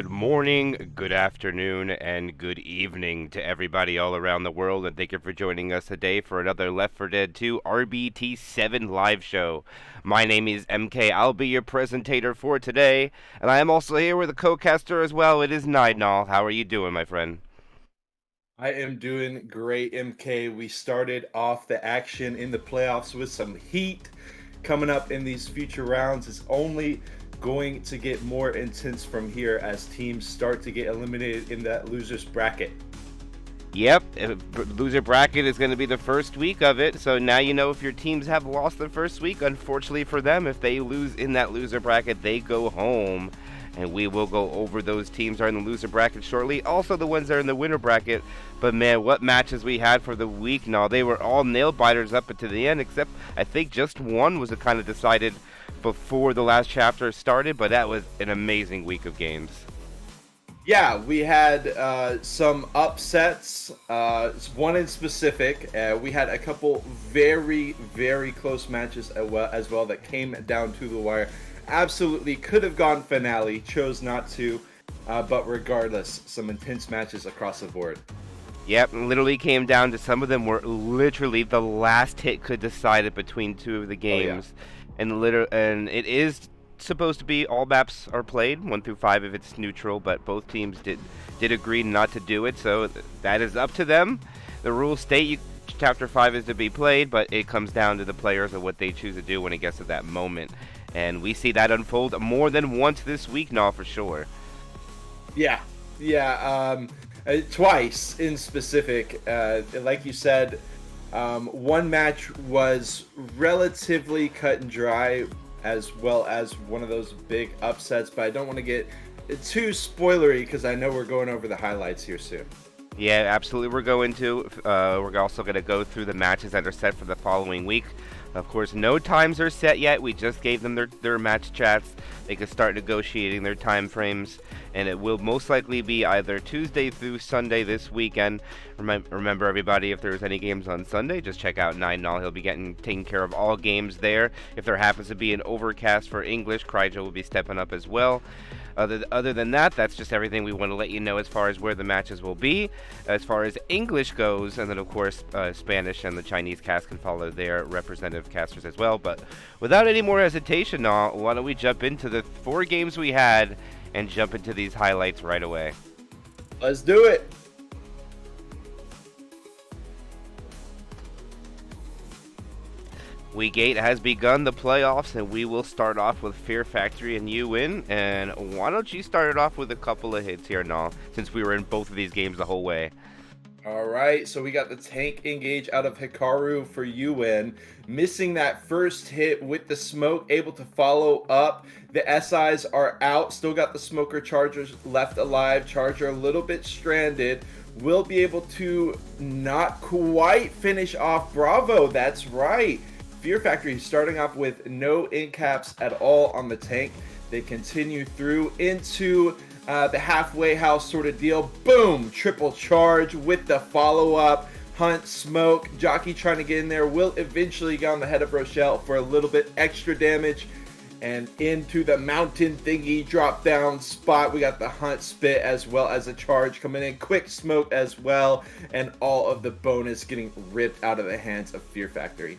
Good morning, good afternoon, and good evening to everybody all around the world, and thank you for joining us today for another Left 4 Dead 2 RBT7 live show. My name is MK. I'll be your presentator for today, and I am also here with a co-caster as well. It is Nidnall. How are you doing, my friend? I am doing great, MK. We started off the action in the playoffs with some heat. Coming up in these future rounds is only going to get more intense from here as teams start to get eliminated in that losers bracket. Yep, loser bracket is going to be the first week of it, so now you know if your teams have lost the first week. Unfortunately for them, if they lose in that loser bracket, they go home. And we will go over those teams that are in the loser bracket shortly. Also, the ones that are in the winner bracket. But man, what matches we had for the week now. They were all nail biters up until the end, except I think just one was kind of decided before the last chapter started. But that was an amazing week of games. Yeah, we had some upsets. One in specific, we had a couple very, very close matches as well that came down to the wire. Absolutely could have gone finale, chose not to, but regardless, some intense matches across the board. Yep, literally came down to some of them were literally the last hit could decide it between two of the Oh yeah. games. And it is supposed to be all maps are played 1 through 5 if it's neutral, but both teams did agree not to do it, so that is up to them. The rules state chapter 5 is to be played, but it comes down to the players and what they choose to do when it gets to that moment. And we see that unfold more than once this week now for sure. Yeah, yeah, twice in specific. Like you said, one match was relatively cut and dry, as well as one of those big upsets. But I don't want to get too spoilery because I know we're going over the highlights here soon. Yeah, absolutely. We're also going to go through the matches that are set for the following week. Of course, no times are set yet. We just gave them their match chats. They can start negotiating their time frames, and it will most likely be either Tuesday through Sunday this weekend. Remember, everybody, if there's any games on Sunday, just check out Nine Null. He'll be taking care of all games there. If there happens to be an overcast for English, Kryjo will be stepping up as well. Other than that, that's just everything we want to let you know as far as where the matches will be. As far as English goes, and then of course Spanish and the Chinese cast can follow their representative casters as well. But without any more hesitation, now why don't we jump into the 4 games we had and jump into these highlights right away. Let's do it. Week 8 has begun the playoffs, and we will start off with Fear Factory and uWin. And why don't you start it off with a couple of hits here, Nall, since we were in both of these games the whole way. All right, so we got the tank engage out of Hikaru for uWin, missing that first hit with the smoke, able to follow up. The SIs are out, still got the smoker chargers left alive. Charger a little bit stranded, will be able to not quite finish off Bravo. That's right. Fear Factory starting off with no in caps at all on the tank. They continue through into the halfway house sort of deal. Boom! Triple charge with the follow-up. Hunt, Smoke, Jockey trying to get in there. Will eventually get on the head of Rochelle for a little bit extra damage. And into the mountain thingy drop down spot. We got the Hunt spit as well as a charge coming in. Quick Smoke as well. And all of the bonus getting ripped out of the hands of Fear Factory.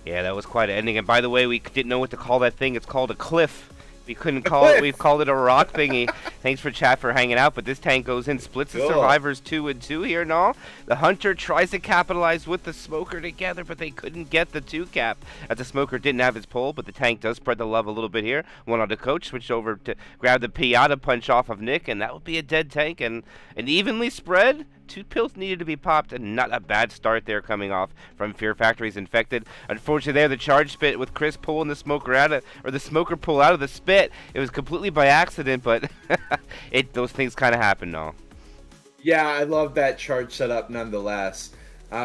Yeah, that was quite an ending. And by the way, we didn't know what to call that thing. It's called a cliff. We couldn't call it. We've called it a rock thingy. Thanks for chat for hanging out. But this tank goes in, splits the survivors 2 and 2 here and all. The hunter tries to capitalize with the smoker together, but they couldn't get the 2 cap. As the smoker didn't have his pull, but the tank does spread the love a little bit here. One on the coach, switched over to grab the Piata punch off of Nick, and that would be a dead tank. And an evenly spread. 2 pills needed to be popped, and not a bad start there coming off from Fear Factory's Infected. Unfortunately, there the charge spit with Chris pulling the smoker out of, or the smoker pull out of the spit. It was completely by accident, but those things kind of happen, though. Yeah, I love that charge setup nonetheless.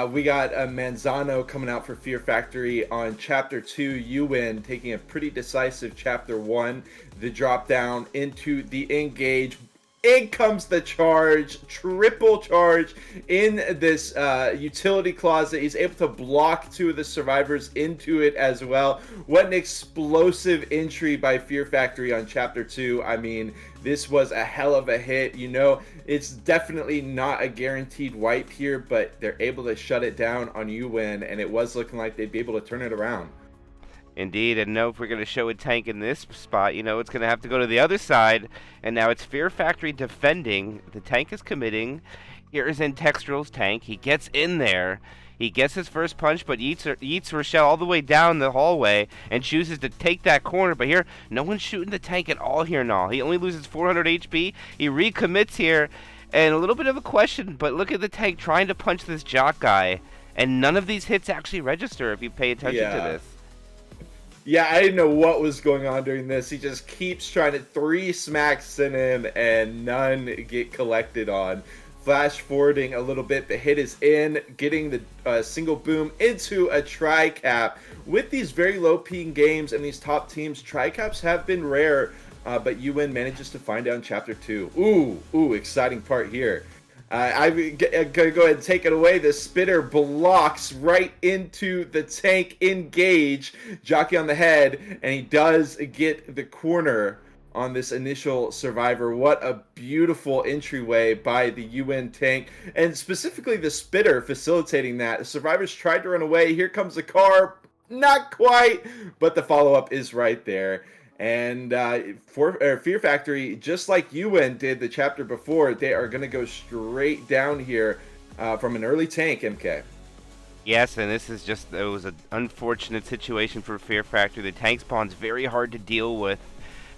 We got a Manzano coming out for Fear Factory on Chapter 2, uWin, taking a pretty decisive Chapter 1. The drop down into the engage. in comes the charge, triple charge in this utility closet. He's able to block two of the survivors into it as well. What an explosive entry by Fear Factory on Chapter 2. I mean, this was a hell of a hit. You know, it's definitely not a guaranteed wipe here, but they're able to shut it down on uWin, and it was looking like they'd be able to turn it around. Indeed, and no, if we're going to show a tank in this spot, you know, it's going to have to go to the other side, and now it's Fear Factory defending. The tank is committing. Here is Intextral's tank. He gets in there. He gets his first punch, but eats Rochelle all the way down the hallway and chooses to take that corner. But here, no one's shooting the tank at all here, Null. He only loses 400 HP. He recommits here, and a little bit of a question, but look at the tank trying to punch this Jock guy, and none of these hits actually register if you pay attention to this. Yeah, I didn't know what was going on during this. He just keeps trying to 3 smacks in him, and none get collected on. Flash forwarding a little bit, the hit is in, getting the single boom into a tri-cap. With these very low ping games and these top teams, tri-caps have been rare, but uWin manages to find out in Chapter 2. Ooh, exciting part here. I'm going to go ahead and take it away. The spitter blocks right into the tank engage. Jockey on the head, and he does get the corner on this initial survivor. What a beautiful entryway by the uWin tank, and specifically the spitter facilitating that. The survivors tried to run away. Here comes the car. Not quite, but the follow-up is right there. And Fear Factory, just like uWin did the chapter before, they are going to go straight down here from an early tank, MK. Yes, and this is just, it was an unfortunate situation for Fear Factory. The tank spawn's very hard to deal with.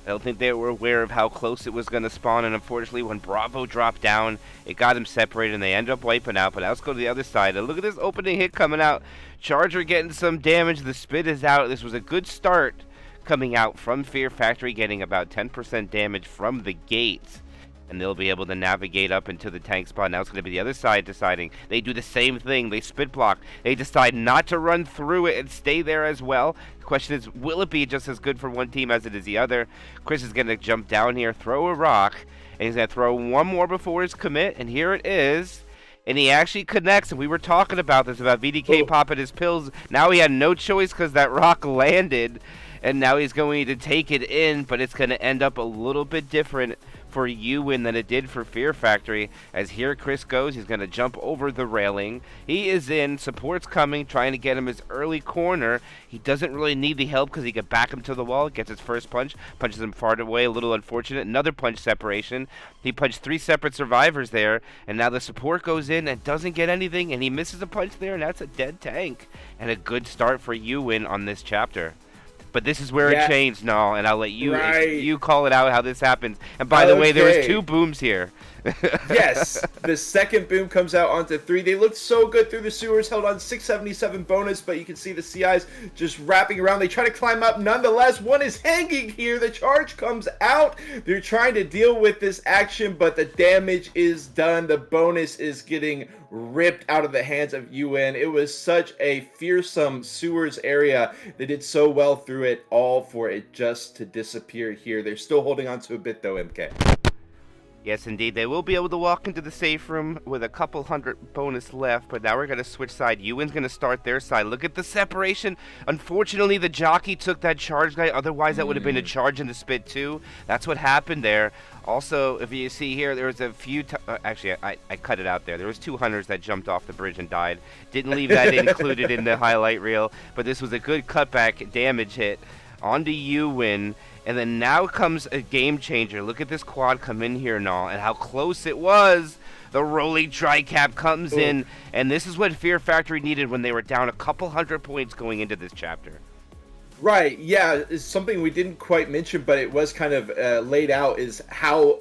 I don't think they were aware of how close it was going to spawn, and unfortunately when Bravo dropped down, it got him separated, and they ended up wiping out. But now let's go to the other side, and look at this opening hit coming out. Charger getting some damage, the spit is out. This was a good start coming out from Fear Factory, getting about 10% damage from the gate, and they'll be able to navigate up into the tank spot. Now it's going to be the other side deciding. They do the same thing. They spit block. They decide not to run through it and stay there as well. The question is, will it be just as good for one team as it is the other? Chris is going to jump down here, throw a rock, and he's going to throw one more before his commit, and here it is. And he actually connects, and we were talking about this, about VDK popping his pills. Now he had no choice because that rock landed, and now he's going to take it in, but it's going to end up a little bit different for uWin than it did for Fear Factory. As here Chris goes, he's going to jump over the railing. He is in, support's coming, trying to get him his early corner. He doesn't really need the help because he can back him to the wall, gets his first punch, punches him far away, a little unfortunate. Another punch separation. He punched 3 separate survivors there, and now the support goes in and doesn't get anything, and he misses a punch there, and that's a dead tank. And a good start for uWin on this chapter. But this is where it changed, Null, and I'll let you you call it out how this happens. And by the way, there was 2 booms here. Yes, the second boom comes out onto 3. They looked so good through the sewers, held on 677 bonus, but you can see the CIs just wrapping around. They try to climb up. Nonetheless, one is hanging here. The charge comes out. They're trying to deal with this action, but the damage is done. The bonus is getting ripped out of the hands of uWin. It was such a fearsome sewers area. They did so well through it, all for it just to disappear here. They're still holding on to a bit though, MK. Yes, indeed. They will be able to walk into the safe room with a couple hundred bonus left, but now we're going to switch side. uWin's going to start their side. Look at the separation. Unfortunately, the jockey took that charge guy. Otherwise, that would have been a charge in the spit, too. That's what happened there. Also, if you see here, there was a few... actually, I cut it out there. There was 2 hunters that jumped off the bridge and died. Didn't leave that included in the highlight reel, but this was a good cutback damage hit onto uWin. And then now comes a game changer. Look at this quad come in here and all, and how close it was. The rolling tri-cap comes in, and this is what Fear Factory needed when they were down a couple hundred points going into this chapter. Right, yeah, it's something we didn't quite mention, but it was kind of laid out, is how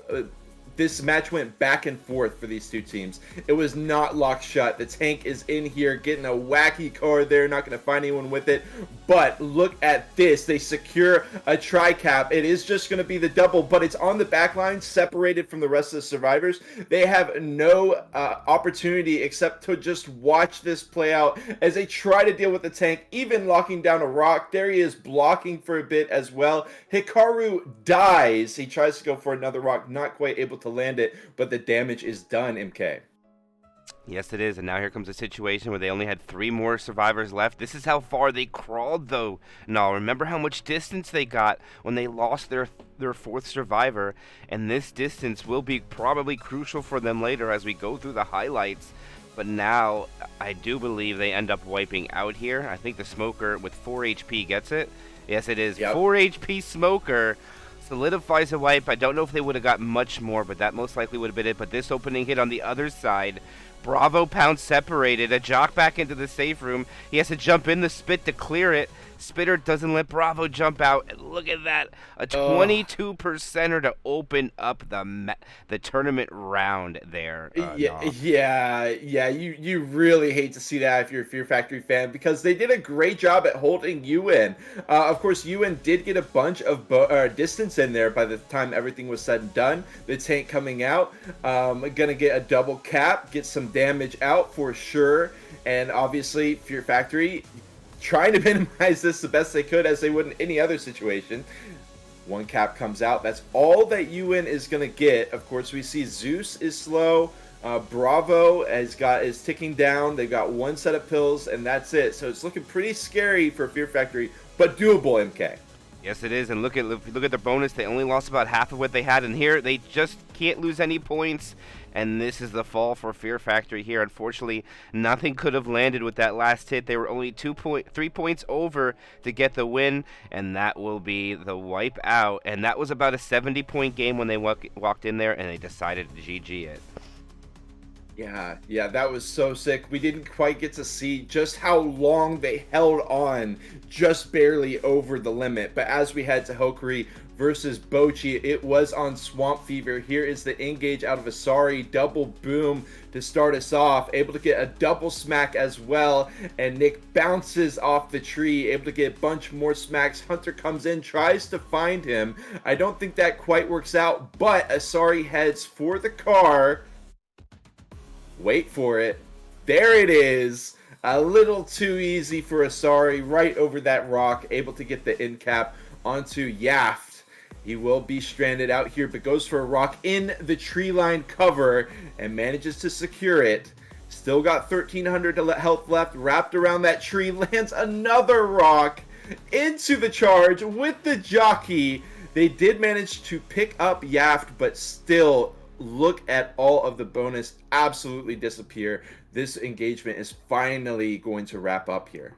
this match went back and forth for these 2 teams. It was not locked shut. The tank is in here getting a wacky card there, not going to find anyone with it. But look at this. They secure a tri-cap. It is just going to be the double, but it's on the back line, separated from the rest of the survivors. They have no opportunity except to just watch this play out as they try to deal with the tank, even locking down a rock. There he is blocking for a bit as well. Hikaru dies. He tries to go for another rock, not quite able to to land it, but the damage is done, MK. Yes, it is. And now here comes a situation where they only had 3 more survivors left. This is how far they crawled, though. Now, remember how much distance they got when they lost their 4th survivor. And this distance will be probably crucial for them later as we go through the highlights. But now, I do believe they end up wiping out here. I think the Smoker with 4 HP gets it. Yes, it is. Yep. 4 HP Smoker solidifies a wipe. I don't know if they would have got much more, but that most likely would have been it. But this opening hit on the other side, Bravo Pound separated. A jock back into the safe room. He has to jump in the spit to clear it. Spitter doesn't let Bravo jump out. And look at that. A 22%er to open up the tournament round there. Yeah. You really hate to see that if you're a Fear Factory fan, because they did a great job at holding uWin. Of course, uWin did get a bunch of distance in there by the time everything was said and done. The tank coming out, gonna get a double cap, get some damage out for sure. And obviously, Fear Factory trying to minimize this the best they could, as they would in any other situation. 1 cap comes out. That's all that uWin is going to get. Of course, we see Zeus is slow. Bravo is ticking down. They've got 1 set of pills, and that's it. So it's looking pretty scary for Fear Factory, but doable, MK. Yes, it is. And look at the bonus. They only lost about half of what they had, and here they just can't lose any points. And this is the fall for Fear Factory here. Unfortunately, nothing could have landed with that last hit. They were only 3 points over to get the win, and that will be the wipe out. And that was about a 70-point game when they walked in there, and they decided to GG it. Yeah, that was so sick. We didn't quite get to see just how long they held on, just barely over the limit. But as we head to Hokori versus Bocchi, it was on Swamp Fever. Here is the engage out of Asari, double boom to start us off, able to get a double smack as well, and Nick bounces off the tree, able to get a bunch more smacks. Hunter comes in, tries to find him. I don't think that quite works out, but Asari heads for the car. Wait for it. There it is. A little too easy for Asari, right over that rock, able to get the end cap onto Yaft. He will be stranded out here, but goes for a rock in the tree line cover and manages to secure it. Still got 1,300 health left, wrapped around that tree, lands another rock into the charge with the jockey. They did manage to pick up Yaft, but still, look at all of the bonus absolutely disappear. This engagement is finally going to wrap up here.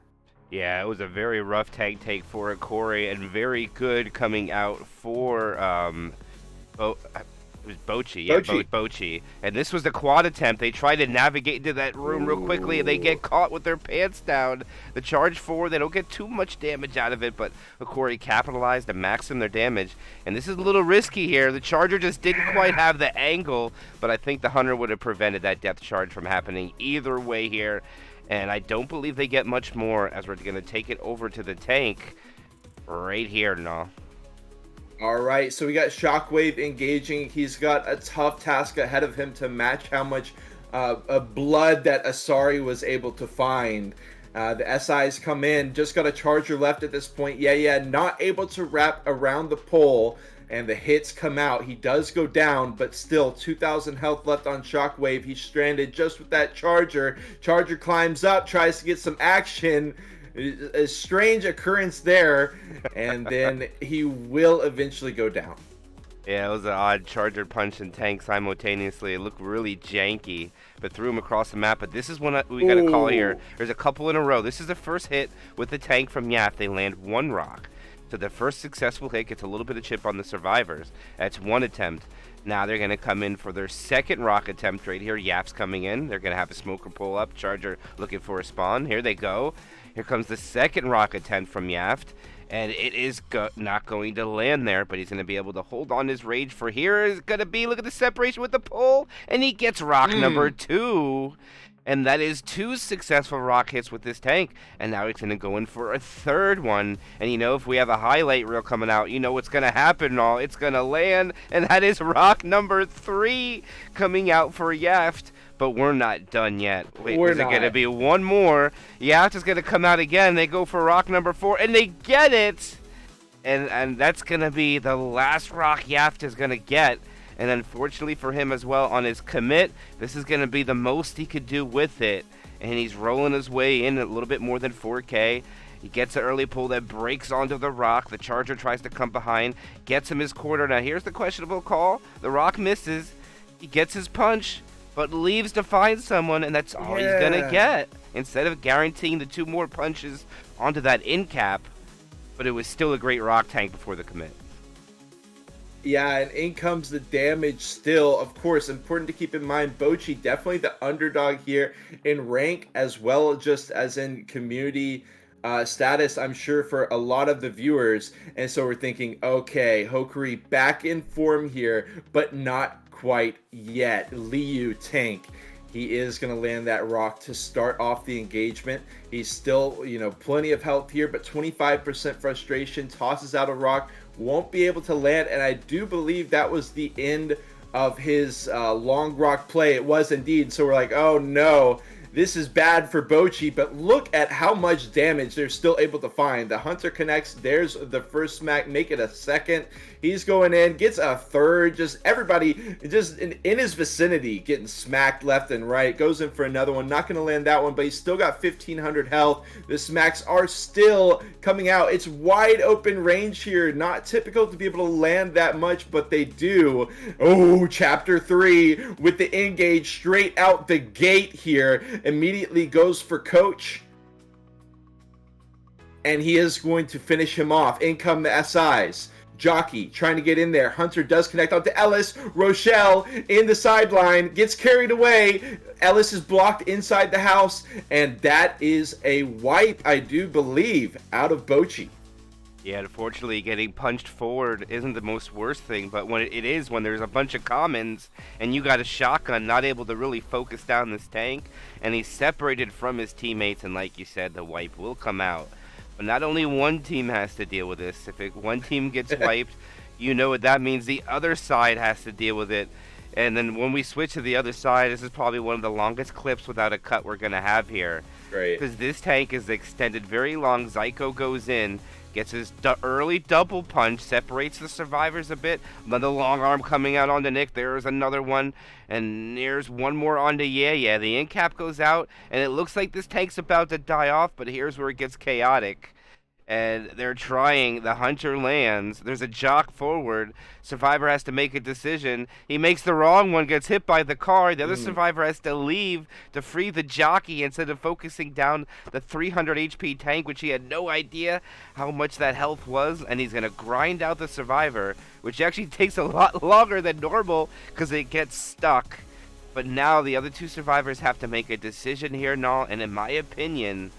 Yeah, it was a very rough tag take for Hokori, and very good coming out for it was Bocchi. Yeah, Bocchi. And this was the quad attempt. They tried to navigate into that room real quickly, and they get caught with their pants down. The charge 4, they don't get too much damage out of it, but Hokori capitalized to maximum their damage. And this is a little risky here. The charger just didn't quite have the angle, but I think the Hunter would have prevented that depth charge from happening either way here. And I don't believe they get much more, as we're going to take it over to the tank right here now. All right, so we got Shockwave engaging. He's got a tough task ahead of him to match how much blood that Asari was able to find. The SIs come in, just got a charger left at this point. Yeah, not able to wrap around the pole, and the hits come out. He does go down, but still 2,000 health left on Shockwave. He's stranded just with that charger. Charger climbs up, tries to get some action. A strange occurrence there, and then he will eventually go down. Yeah, it was an odd charger punch and tank simultaneously. It looked really janky, but threw him across the map. But this is one we got to call here. There's a couple in a row. This is the first hit with the tank from Yaft. They land 1 rock. So the first successful hit gets a little bit of chip on the survivors. That's 1 attempt. Now they're going to come in for their second rock attempt right here. Yaft's coming in. They're going to have a smoker pull up. Charger looking for a spawn. Here they go. Here comes the second rock attempt from Yaft. And it is not going to land there, but he's going to be able to hold on his rage for here is going to be, look at the separation with the pull. And he gets rock number 2. And that is 2 successful rock hits with this tank. And now he's going to go in for a third one. And you know, if we have a highlight reel coming out, you know what's going to happen and all. It's going to land. And that is rock number 3 coming out for Yaft. But we're not done yet. Wait, is it going to be one more? Yaft is going to come out again. They go for rock number 4. And they get it. And that's going to be the last rock Yaft is going to get. And unfortunately for him as well, on his commit, this is going to be the most he could do with it. And he's rolling his way in a little bit more than 4K. He gets an early pull that breaks onto the rock. The charger tries to come behind, gets him his quarter. Now here's the questionable call. The rock misses. He gets his punch, but leaves to find someone, and that's all he's going to get. Instead of guaranteeing the 2 more punches onto that in cap, but it was still a great rock tank before the commit. Yeah, and in comes the damage still. Of course, important to keep in mind, Bocchi definitely the underdog here in rank as well, just as in community status, I'm sure, for a lot of the viewers. And so we're thinking, okay, Hokori back in form here, but not quite yet. Liu tank. He is going to land that rock to start off the engagement. He's still, plenty of health here, but 25% frustration, tosses out a rock, won't be able to land, and I do believe that was the end of his long rock play. It was indeed. So we're like, oh no, this is bad for Bocchi, but look at how much damage they're still able to find. The Hunter connects. There's the first smack. Make it a second. He's going in, gets a third. Just everybody just in his vicinity getting smacked left and right. Goes in for another one. Not going to land that one, but he's still got 1,500 health. The smacks are still coming out. It's wide open range here. Not typical to be able to land that much, but they do. Oh, chapter 3 with the engage straight out the gate here. Immediately goes for Coach. And he is going to finish him off. In come the SIs. Jockey trying to get in there. Hunter does connect onto Ellis. Rochelle in the sideline. Gets carried away. Ellis is blocked inside the house. And that is a wipe, I do believe, out of Bocchi. Yeah, unfortunately, getting punched forward isn't the most worst thing, but when it is, when there's a bunch of commons and you got a shotgun, not able to really focus down this tank, and he's separated from his teammates, and like you said, the wipe will come out. But not only one team has to deal with this. If one team gets wiped, you know what that means. The other side has to deal with it. And then when we switch to the other side, this is probably one of the longest clips without a cut we're going to have here. Great. Because this tank is extended very long. Zyko goes in, gets his early double punch, separates the survivors a bit. Another long arm coming out onto Nick. There's another one. And there's one more onto Yeah. The end cap goes out, and it looks like this tank's about to die off, but here's where it gets chaotic. And they're trying. The Hunter lands. There's a jock forward. Survivor has to make a decision. He makes the wrong one, gets hit by the car. The other survivor has to leave to free the jockey instead of focusing down the 300 HP tank, which he had no idea how much that health was. And he's going to grind out the survivor, which actually takes a lot longer than normal because it gets stuck. But now the other 2 survivors have to make a decision here, Null. And in my opinion,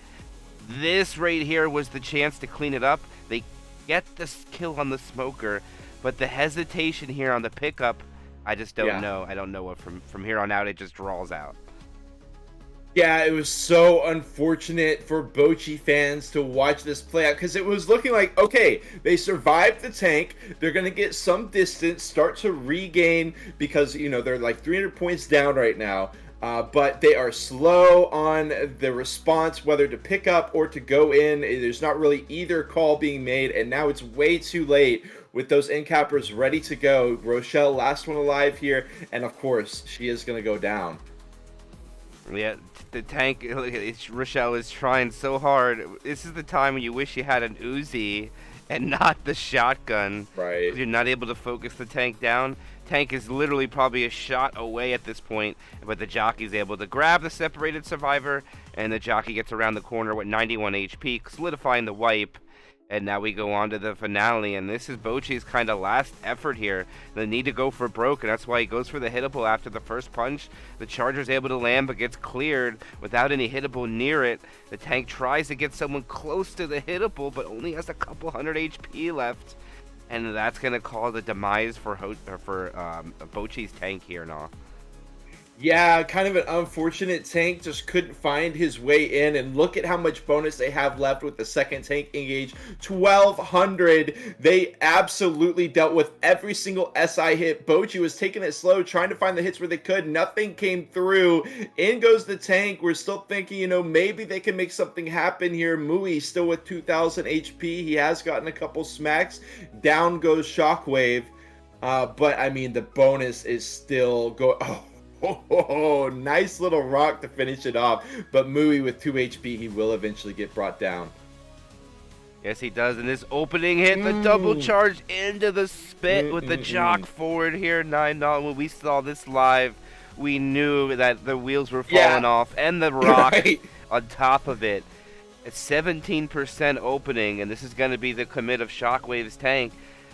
this right here was the chance to clean it up. They get this kill on the smoker, but the hesitation here on the pickup, I just don't know. I don't know what from here on out it just draws out. Yeah, it was so unfortunate for Bocchi fans to watch this play out because it was looking like, okay, they survived the tank. They're going to get some distance, start to regain because, they're like 300 points down right now. But they are slow on the response, whether to pick up or to go in. There's not really either call being made, and now it's way too late with those end cappers ready to go. Rochelle, last one alive here, and of course, she is going to go down. Yeah, the tank, Rochelle is trying so hard. This is the time when you wish you had an Uzi and not the shotgun. Right. You're not able to focus the tank down. Tank is literally probably a shot away at this point, but the jockey's able to grab the separated survivor, and the jockey gets around the corner with 91 HP, solidifying the wipe. And now we go on to the finale, and this is Bocchi's kind of last effort here. The need to go for broke, and that's why he goes for the hittable after the first punch. The charger's able to land, but gets cleared without any hittable near it. The tank tries to get someone close to the hittable, but only has a couple hundred HP left. And that's going to cause the demise for Bocchi's tank here now. Yeah, kind of an unfortunate tank, just couldn't find his way in, and look at how much bonus they have left with the second tank engage. 1,200. They absolutely dealt with every single SI hit. Bocchi was taking it slow, trying to find the hits where they could. Nothing came through. In goes the tank. We're still thinking, maybe they can make something happen here. Mui still with 2,000 HP. He has gotten a couple smacks. Down goes Shockwave. But I mean, the bonus is still go. Oh, nice little rock to finish it off. But Mui with 2 HP, he will eventually get brought down. Yes, he does. And this opening hit, the double charge into the spit with the jock forward here. 9-0. When we saw this live, we knew that the wheels were falling off. And the rock on top of it. A 17% opening. And this is going to be the commit of Shockwave's tank.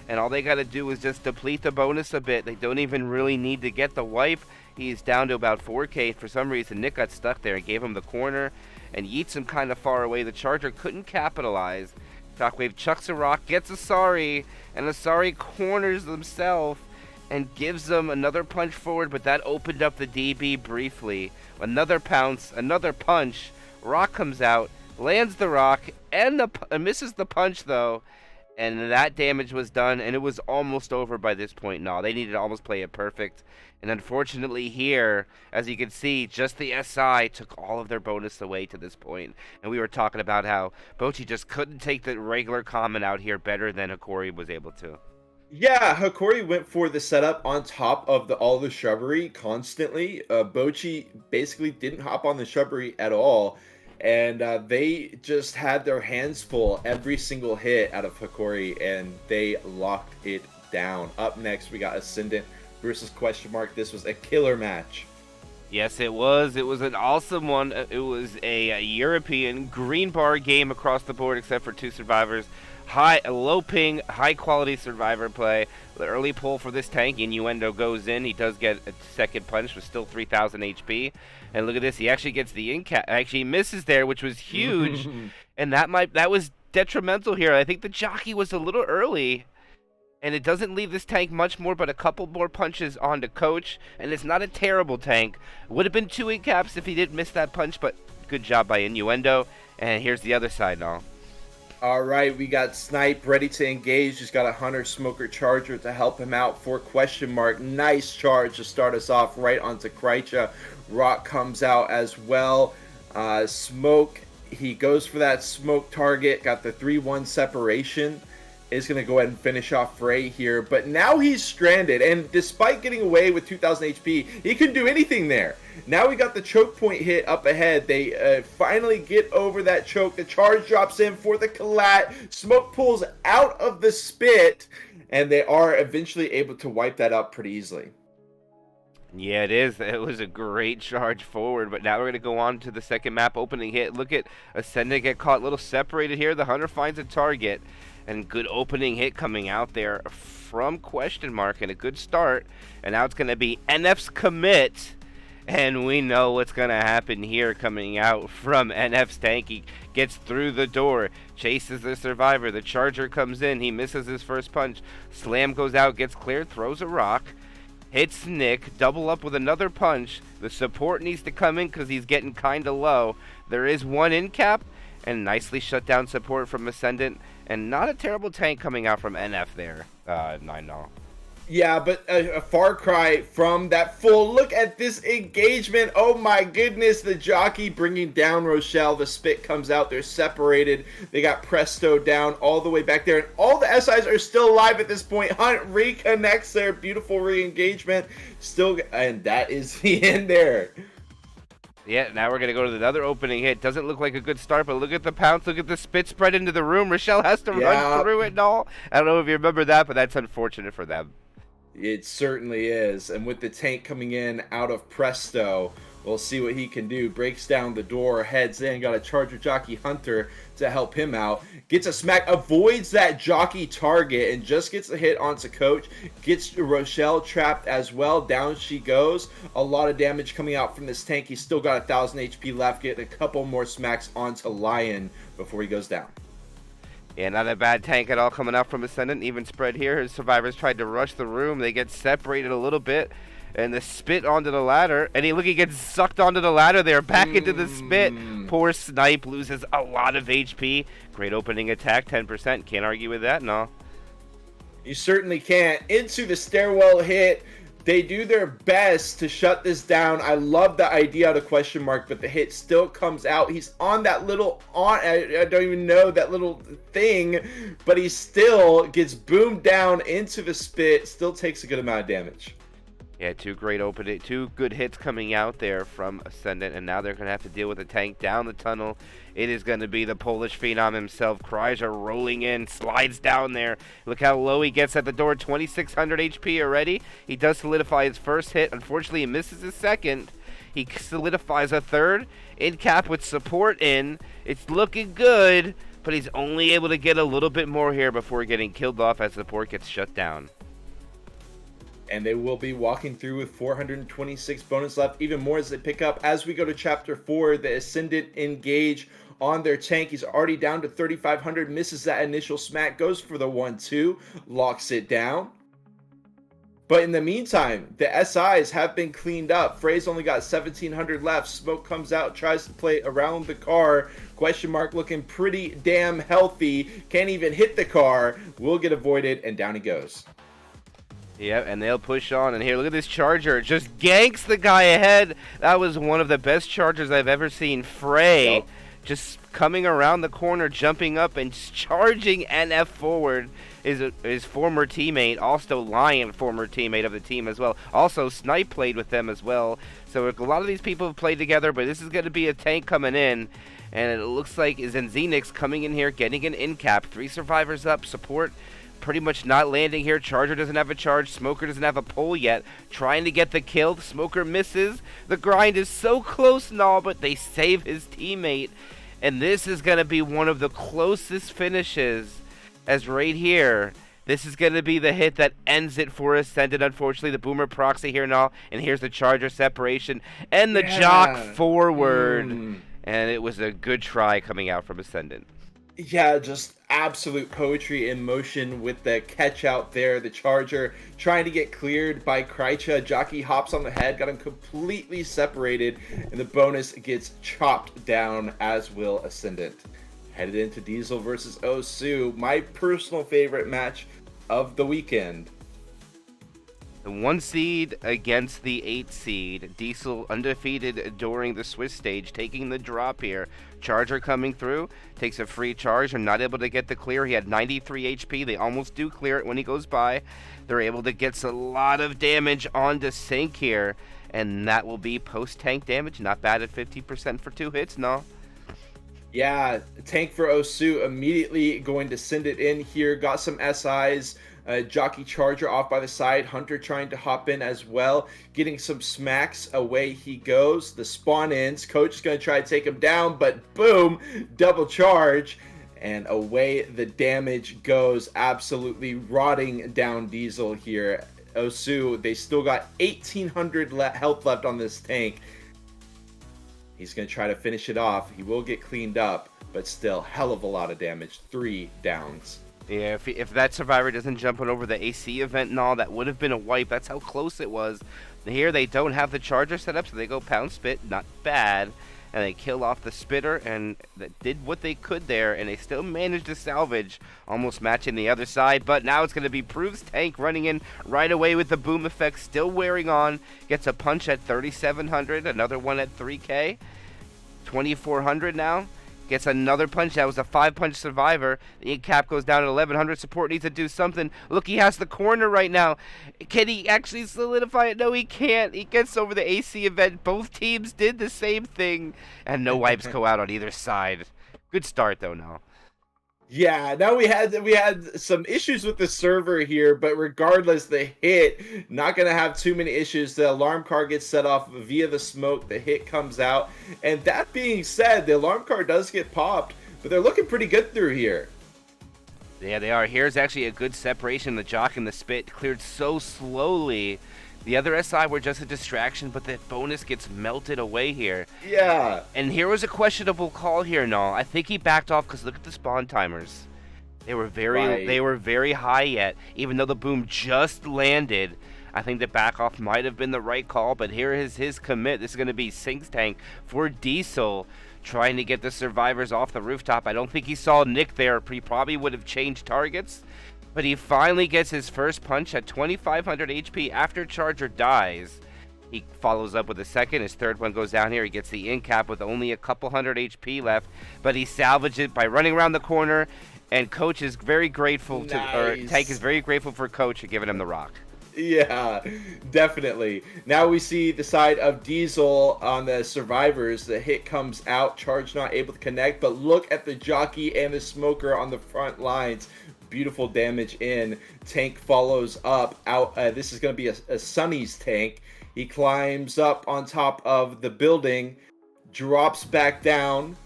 And all they got to do is just deplete the bonus a bit. They don't even really need to get the wipe. He's down to about 4K. For some reason, Nick got stuck there and gave him the corner. And yeets him kind of far away. The Charger couldn't capitalize. Shockwave chucks a rock, gets Asari, and Asari corners himself and gives them another punch forward, but that opened up the DB briefly. Another pounce, another punch. Rock comes out, lands the rock, and misses the punch, though. And that damage was done, and it was almost over by this point. No, they needed to almost play it perfect. And unfortunately here, as you can see, just the SI took all of their bonus away to this point. And we were talking about how Bocchi just couldn't take the regular common out here better than Hokori was able to. Yeah, Hokori went for the setup on top of all the shrubbery constantly. Bocchi basically didn't hop on the shrubbery at all. And they just had their hands full every single hit out of Hokori, and they locked it down. Up next, we got Ascendant versus Question Mark. This was a killer match. Yes, it was. It was an awesome one. It was a European green bar game across the board, except for 2 survivors. Low ping, high quality survivor play. The early pull for this tank, Innuendo goes in. He does get a second punch with still 3,000 HP. And look at this, he actually gets the in-cap. Actually misses there, which was huge. And that was detrimental here. I think the jockey was a little early. And it doesn't leave this tank much more but a couple more punches onto Coach. And it's not a terrible tank. Would have been 2 in-caps if he didn't miss that punch, but good job by Innuendo. And here's the other side now. All right, we got Snipe ready to engage. Just got a Hunter Smoker Charger to help him out for Question Mark. Nice charge to start us off right onto Krycha. Rock comes out as well. Smoke, he goes for that smoke target. Got the 3-1 separation. Is going to go ahead and finish off Frey here. But now he's stranded. And despite getting away with 2,000 HP, he couldn't do anything there. Now we got the choke point hit up ahead. They finally get over that choke. The charge drops in for the collat. Smoke pulls out of the spit. And they are eventually able to wipe that up pretty easily. Yeah, it is. It was a great charge forward, but now we're going to go on to the second map opening hit. Look at Ascendant get caught a little separated here. The Hunter finds a target, and good opening hit coming out there from Question Mark, and a good start. And now it's going to be NF's commit, and we know what's going to happen here coming out from NF's tank. He gets through the door, chases the survivor. The Charger comes in. He misses his first punch. Slam goes out, gets cleared, throws a rock. Hits Nick, double up with another punch. The support needs to come in because he's getting kind of low. There is 1 in cap, and nicely shut down support from Ascendant. And not a terrible tank coming out from NF there. 9-0. Yeah, but a far cry from that full. Look at this engagement. Oh my goodness. The jockey bringing down Rochelle. The spit comes out. They're separated. They got Presto down all the way back there. And all the SIs are still alive at this point. Hunt reconnects their beautiful re-engagement. Still, and that is the end there. Yeah, now we're going to go to another opening hit. Doesn't look like a good start, but look at the pounce. Look at the spit spread into the room. Rochelle has to run through it and all. I don't know if you remember that, but that's unfortunate for them. It certainly is. And with the tank coming in out of Presto, we'll see what he can do. Breaks down the door, heads in, got a Charger Jockey Hunter to help him out. Gets a smack, avoids that jockey target, and just gets a hit onto Coach. Gets Rochelle trapped as well. Down she goes. A lot of damage coming out from this tank. He's still got 1,000 HP left. Get a couple more smacks onto Lion before he goes down. Yeah, not a bad tank at all coming out from Ascendant. Even spread here. His survivors tried to rush the room. They get separated a little bit. And the spit onto the ladder. And he gets sucked onto the ladder there. Back into the spit. Poor Snipe loses a lot of HP. Great opening attack. 10%. Can't argue with that, no. You certainly can't. Into the stairwell hit. They do their best to shut this down. I love the idea of the question mark, but the hit still comes out. He's on that little, I don't even know that little thing, but he still gets boomed down into the spit, still takes a good amount of damage. Yeah, two good hits coming out there from Ascendant, and now they're going to have to deal with the tank down the tunnel. It is going to be the Polish Phenom himself. Kryja rolling in, slides down there. Look how low he gets at the door, 2,600 HP already. He does solidify his first hit. Unfortunately, he misses his second. He solidifies a third. In cap with support in. It's looking good, but he's only able to get a little bit more here before getting killed off as support gets shut down. And they will be walking through with 426 bonus left, even more as they pick up. As we go to Chapter 4, the Ascendant engage on their tank. He's already down to 3,500, misses that initial smack, goes for the 1-2, locks it down. But in the meantime, the SIs have been cleaned up. Frey's only got 1,700 left. Smoke comes out, tries to play around the car. Question mark looking pretty damn healthy. Can't even hit the car. Will get avoided, and down he goes. Yep, and they'll push on. And here, look at this Charger. Just ganks the guy ahead. That was one of the best Chargers I've ever seen. Frey just coming around the corner, jumping up, and charging NF forward. His former teammate, also Lion, former teammate of the team as well. Also, Snipe played with them as well. So a lot of these people have played together, but this is going to be a tank coming in. And it looks like Zenzinix coming in here, getting an in cap. 3 survivors up, support pretty much not landing here. Charger doesn't have a charge. Smoker doesn't have a pull yet. Trying to get the kill. Smoker misses. The grind is so close and all, but they save his teammate. And this is going to be one of the closest finishes, as right here, this is going to be the hit that ends it for Ascendant. Unfortunately, the Boomer proxy here and all. And here's the Charger separation and the Jock forward. And it was a good try coming out from Ascendant. Yeah, just absolute poetry in motion with the catch out there. The Charger trying to get cleared by Kryja. Jockey hops on the head, got him completely separated, and the bonus gets chopped down, as will Ascendant. Headed into Diesel versus Osu, my personal favorite match of the weekend. The 1 seed against the 8 seed. Diesel undefeated during the Swiss stage, taking the drop here. Charger coming through, takes a free charge and not able to get the clear. He had 93 HP. They almost do clear it when he goes by. They're able to get a lot of damage onto Sync here, and that will be post-tank damage. Not bad at 50% for 2 hits, no. Yeah, tank for Osu immediately going to send it in here. Got some SIs. Jockey Charger off by the side. Hunter trying to hop in as well. Getting some smacks. Away he goes. The spawn ends. Coach is going to try to take him down, but boom, double charge. And away the damage goes. Absolutely rotting down Diesel here. Osu, they still got 1,800 health left on this tank. He's going to try to finish it off. He will get cleaned up, but still hell of a lot of damage. 3 downs. Yeah, if that survivor doesn't jump on over the AC event and all, that would have been a wipe. That's how close it was. Here they don't have the Charger set up, so they go pound spit. Not bad. And they kill off the spitter, and that did what they could there, and they still managed to salvage, almost matching the other side. But now it's going to be Proof's tank running in right away with the boom effect still wearing on. Gets a punch at 3,700, another one at 3K. 2,400 now. Gets another punch. That was a 5-punch survivor. The cap goes down to 1,100. Support needs to do something. Look, he has the corner right now. Can he actually solidify it? No, he can't. He gets over the AC event. Both teams did the same thing. And no wipes go out on either side. Good start, though, now. Yeah, now we had some issues with the server here, but regardless, the hit, not going to have too many issues. The alarm car gets set off via the smoke. The hit comes out. And that being said, the alarm car does get popped, but they're looking pretty good through here. Yeah, they are. Here's actually a good separation. The Jock and the Spit cleared so slowly. The other SI were just a distraction, but the bonus gets melted away here. Yeah. And here was a questionable call here, no. I think he backed off because look at the spawn timers. They were very high yet, even though the boom just landed. I think the back off might have been the right call, but here is his commit. This is going to be Sync's tank for Diesel, trying to get the survivors off the rooftop. I don't think he saw Nick there. He probably would have changed targets. But he finally gets his first punch at 2500 HP after Charger dies. He follows up with a second. His third one goes down here. He gets the in cap with only a couple hundred HP left, but he salvaged it by running around the corner. And Coach is very grateful or Tank is very grateful for Coach for giving him the rock. Yeah, definitely. Now we see the side of Diesel on the survivors. The hit comes out. Charge not able to connect, but look at the jockey and the smoker on the front lines. Beautiful damage in. Tank follows up out. This is going to be a Sunny's tank. He climbs up on top of the building, drops back down,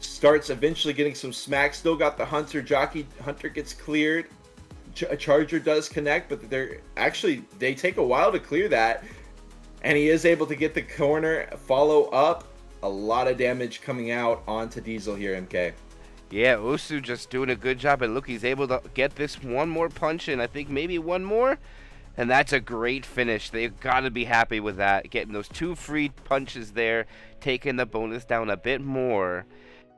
starts eventually getting some smack. Still got the Hunter jockey. Hunter gets cleared. Charger does connect, but they take a while to clear that, and he is able to get the corner, follow up. A lot of damage coming out onto Diesel here, MK. Yeah, Osu just doing a good job, and look, he's able to get this one more punch in. I think maybe one more, and that's a great finish. They've got to be happy with that, getting those 2 free punches there, taking the bonus down a bit more,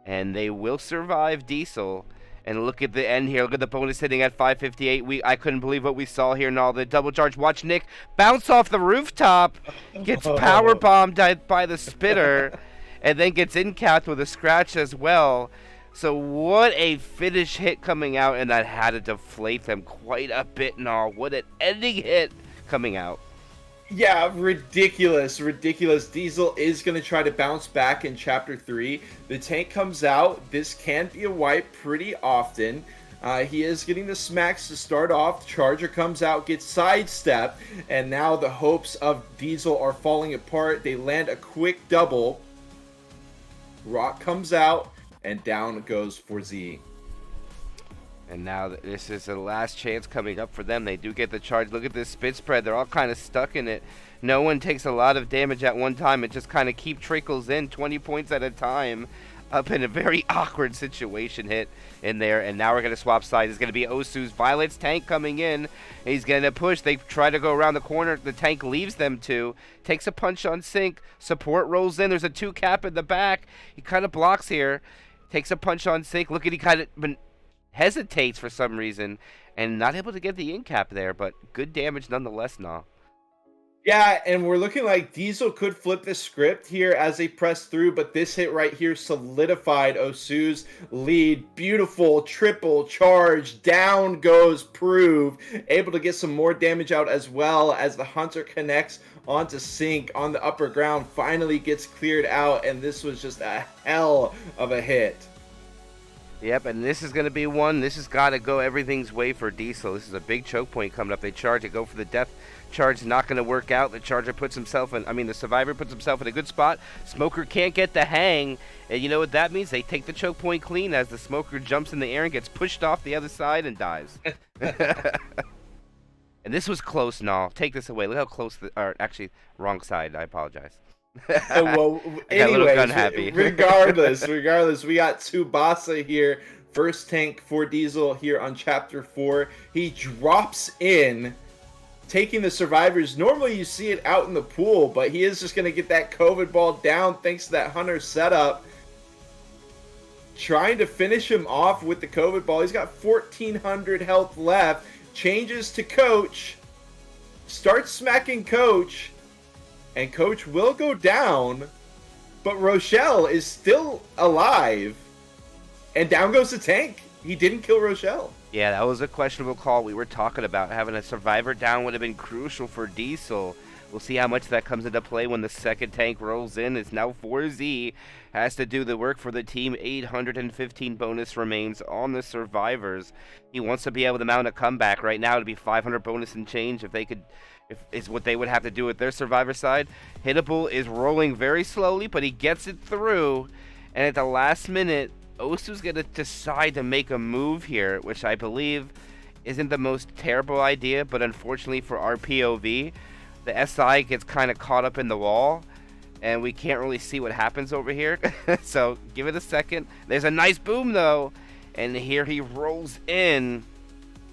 and they will survive Diesel. And look at the end here. Look at the bonus hitting at 558. I couldn't believe what we saw here and all the double charge. Watch Nick bounce off the rooftop. Gets power bombed by the spitter. And then gets in capped with a scratch as well. So what a finish hit coming out. And that had to deflate them quite a bit and all. What an ending hit coming out. Yeah, ridiculous. Diesel is going to try to bounce back in Chapter 3. The tank comes out. This can be a wipe pretty often. He is getting the smacks to start off. Charger comes out, gets sidestep, and now the hopes of Diesel are falling apart. They land a quick double. Rock comes out, and down goes for Z. And now this is the last chance coming up for them. They do get the charge. Look at this spit spread. They're all kind of stuck in it. No one takes a lot of damage at one time. It just kind of trickles in 20 points at a time up in a very awkward situation hit in there. And now we're going to swap sides. It's going to be Osu's Violet's tank coming in. He's going to push. They try to go around the corner. The tank leaves them to. Takes a punch on Sync. Support rolls in. There's a 2 cap in the back. He kind of blocks here. Takes a punch on Sync. Look at he kind of hesitates for some reason and not able to get the in cap there, but good damage nonetheless now. Yeah, and we're looking like Diesel could flip the script here as they press through, but this hit right here solidified Osu's lead. Beautiful triple charge. Down goes Prove. Able to get some more damage out as well as the Hunter connects onto Sync on the upper ground. Finally gets cleared out, and this was just a hell of a hit. Yep, and this is going to be one. This has got to go everything's way for Diesel. This is a big choke point coming up. They charge it, go for the death charge. Not going to work out. The Charger puts himself in, the Survivor puts himself in a good spot. Smoker can't get the hang. And you know what that means? They take the choke point clean as the Smoker jumps in the air and gets pushed off the other side and dies. And this was close, Nall. Take this away. Look how close, actually, wrong side. I apologize. Well, anyways, regardless, we got Tsubasa here. First tank for Diesel here on Chapter 4. He drops in, taking the survivors. Normally you see it out in the pool, but he is just going to get that COVID ball down thanks to that Hunter setup. Trying to finish him off with the COVID ball. He's got 1,400 health left. Changes to Coach. Starts smacking Coach. And Coach will go down, but Rochelle is still alive. And down goes the tank. He didn't kill Rochelle. Yeah, that was a questionable call we were talking about. Having a survivor down would have been crucial for Diesel. We'll see how much that comes into play when the second tank rolls in. It's now 4Z. Has to do the work for the team. 815 bonus remains on the survivors. He wants to be able to mount a comeback. Right now it'd be 500 bonus and change if they could... is what they would have to do with their survivor side. Hittable is rolling very slowly, but he gets it through. And at the last minute, Osu's going to decide to make a move here, which I believe isn't the most terrible idea, but unfortunately for our POV, the SI gets kind of caught up in the wall, and we can't really see what happens over here. So give it a second. There's a nice boom, though, and here he rolls in.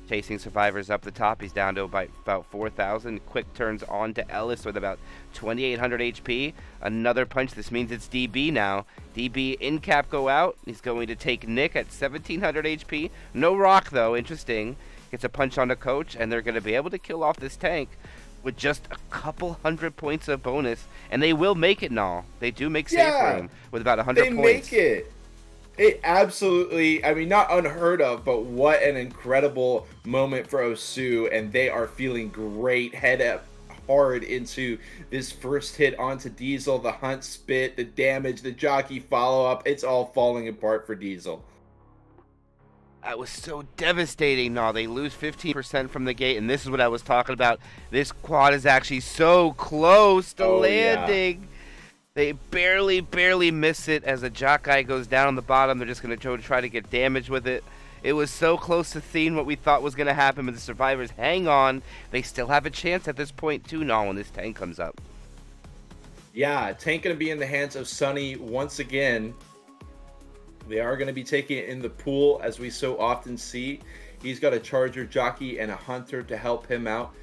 Chasing Survivors up the top. He's down to about 4,000. Quick turns on to Ellis with about 2,800 HP. Another punch. This means it's DB now. DB in cap go out. He's going to take Nick at 1,700 HP. No rock, though. Interesting. Gets a punch on the coach, and they're going to be able to kill off this tank with just a couple hundred points of bonus. And they will make it, Null. They do make safe room with about 100 points. They make it. It absolutely, I mean, not unheard of, but what an incredible moment for Osu, and they are feeling great, head up hard into this first hit onto Diesel, the hunt spit, the damage, the jockey follow-up, it's all falling apart for Diesel. That was so devastating. No, they lose 15% from the gate, and this is what I was talking about. This quad is actually so close to landing. Yeah. They barely miss it as the jock guy goes down on the bottom. They're just going to try to get damage with it. It was so close to seeing what we thought was going to happen, but the Survivors hang on. They still have a chance at this point, too, now when this tank comes up. Yeah, tank going to be in the hands of Sunny once again. They are going to be taking it in the pool, as we so often see. He's got a Charger jockey and a Hunter to help him out.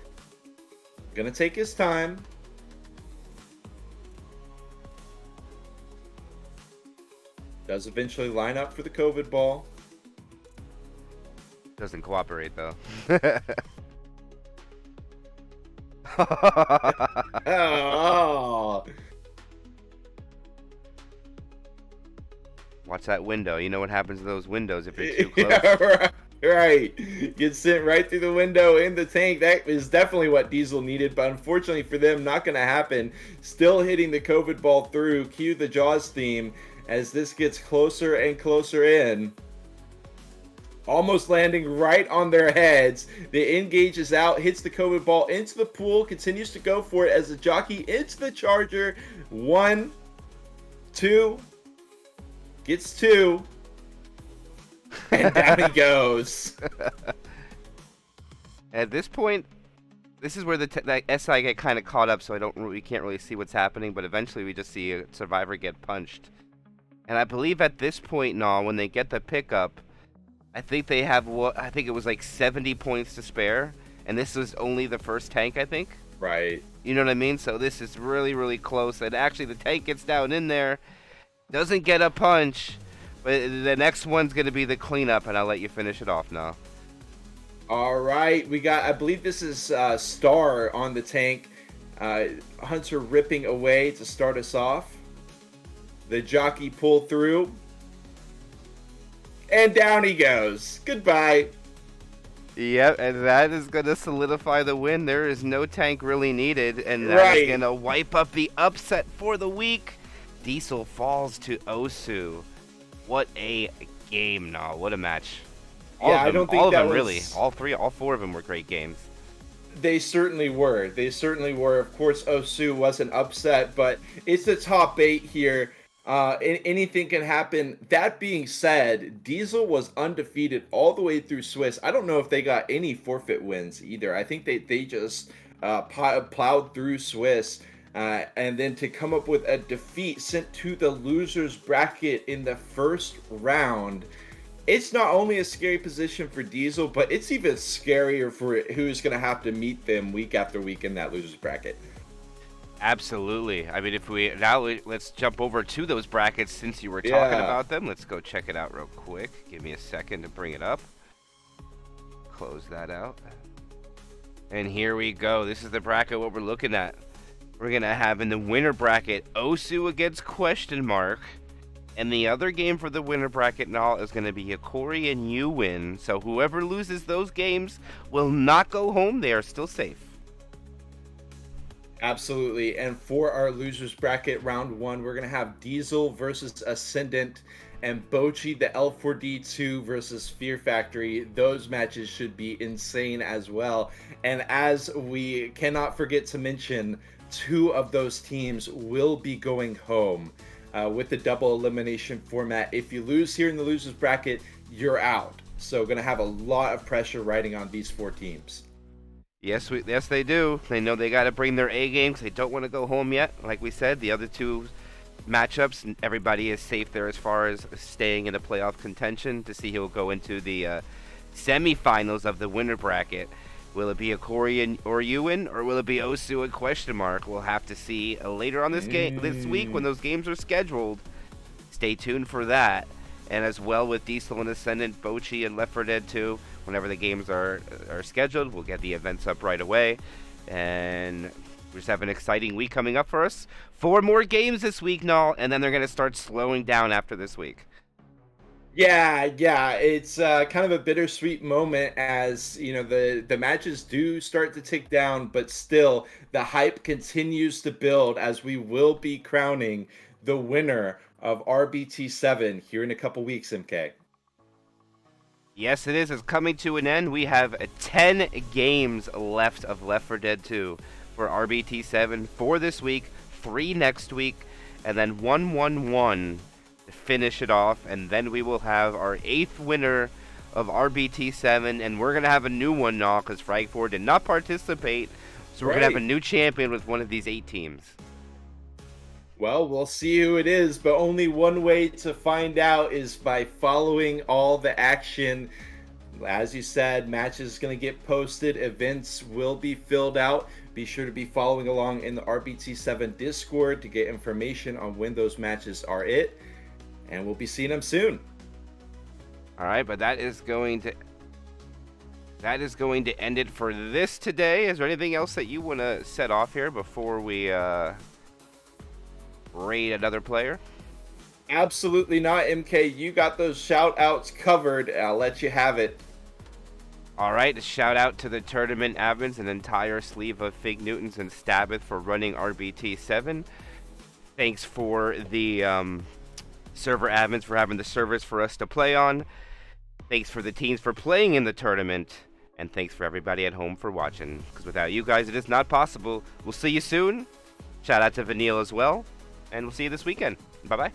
Going to take his time. Does eventually line up for the COVID ball. Doesn't cooperate, though. Oh. Watch that window. You know what happens to those windows if you're too close. Yeah, right. Get sent right through the window in the tank. That is definitely what Diesel needed, but unfortunately for them, not going to happen. Still hitting the COVID ball through. Cue the Jaws theme as this gets closer and closer in. Almost landing right on their heads. The engage is out, hits the COVID ball into the pool, continues to go for it as the jockey into the Charger. 1, 2, gets 2, and down he goes. At this point, this is where the SI get kind of caught up, so we can't really see what's happening, but eventually we just see a Survivor get punched. And I believe at this point, when they get the pickup, I think they have I think it was like 70 points to spare, and this was only the first tank, I think. Right. You know what I mean? So this is really close, and actually the tank gets down in there, doesn't get a punch, but the next one's going to be the cleanup, and I'll let you finish it off now. All right, we got, I believe this is Star on the tank. Hunter ripping away to start us off. The jockey pulled through. And down he goes. Goodbye. Yep, and that is going to solidify the win. There is no tank really needed, and that is going to wipe up the upset for the week. Diesel falls to Osu. What a game, what a match. I don't think that was... really. All 4 of them were great games. They certainly were. Of course, Osu wasn't upset, but it's the top 8 here. Anything can happen. That being said, Diesel was undefeated all the way through Swiss. I don't know if they got any forfeit wins either. I think they just plowed through Swiss. And then to come up with a defeat sent to the losers bracket in the first round. It's not only a scary position for Diesel, but it's even scarier for who's going to have to meet them week after week in that losers bracket. Absolutely. I mean, let's jump over to those brackets since you were talking about them. Let's go check it out real quick. Give me a second to bring it up. Close that out. And here we go. This is the bracket what we're looking at. We're going to have in the winner bracket Osu against Question Mark. And the other game for the winner bracket now is going to be Hokori and uWin. So whoever loses those games will not go home. They are still safe. Absolutely. And for our losers bracket round 1, we're going to have Diesel versus Ascendant and Bocchi, the L4D2 versus Fear Factory. Those matches should be insane as well. And as we cannot forget to mention, 2 of those teams will be going home with the double elimination format. If you lose here in the losers bracket, you're out. So going to have a lot of pressure riding on these 4 teams. Yes, they do. They know they got to bring their A game because they don't want to go home yet. Like we said, the other 2 matchups, everybody is safe there as far as staying in the playoff contention to see who will go into the semifinals of the winner bracket. Will it be Hokori or uWin, or will it be Osu and question mark? We'll have to see later on this week when those games are scheduled. Stay tuned for that. And as well with Diesel and Ascendant, Bocchi and Left 4 Dead 2, whenever the games are scheduled, we'll get the events up right away. And we just have an exciting week coming up for us. 4 more games this week, Null, and then they're going to start slowing down after this week. Yeah, it's kind of a bittersweet moment as the matches do start to tick down, but still the hype continues to build as we will be crowning the winner of RBT7 here in a couple weeks, MK. Yes, it is. It's coming to an end. We have 10 games left of Left 4 Dead 2 for RBT7 for this week, 3 next week, and then 1-1-1 to finish it off. And then we will have our 8th winner of RBT7, and we're going to have a new one now because Frag4 did not participate. So we're going to have a new champion with one of these 8 teams. Well, we'll see who it is, but only one way to find out is by following all the action. As you said, matches going to get posted, events will be filled out. Be sure to be following along in the RBT7 Discord to get information on when those matches are and we'll be seeing them soon. All right, but that is going to end it for this today. Is there anything else that you want to set off here before we raid another player? Absolutely not, MK. You got those shout outs covered. I'll let you have it. All right, a shout out to the tournament admins, an entire sleeve of Fig Newtons and Stabbeth for running RBT7. Thanks for the server admins for having the servers for us to play on. Thanks for the teams for playing in the tournament. And thanks for everybody at home for watching. Because without you guys, it is not possible. We'll see you soon. Shout out to Vanille as well. And we'll see you this weekend. Bye-bye.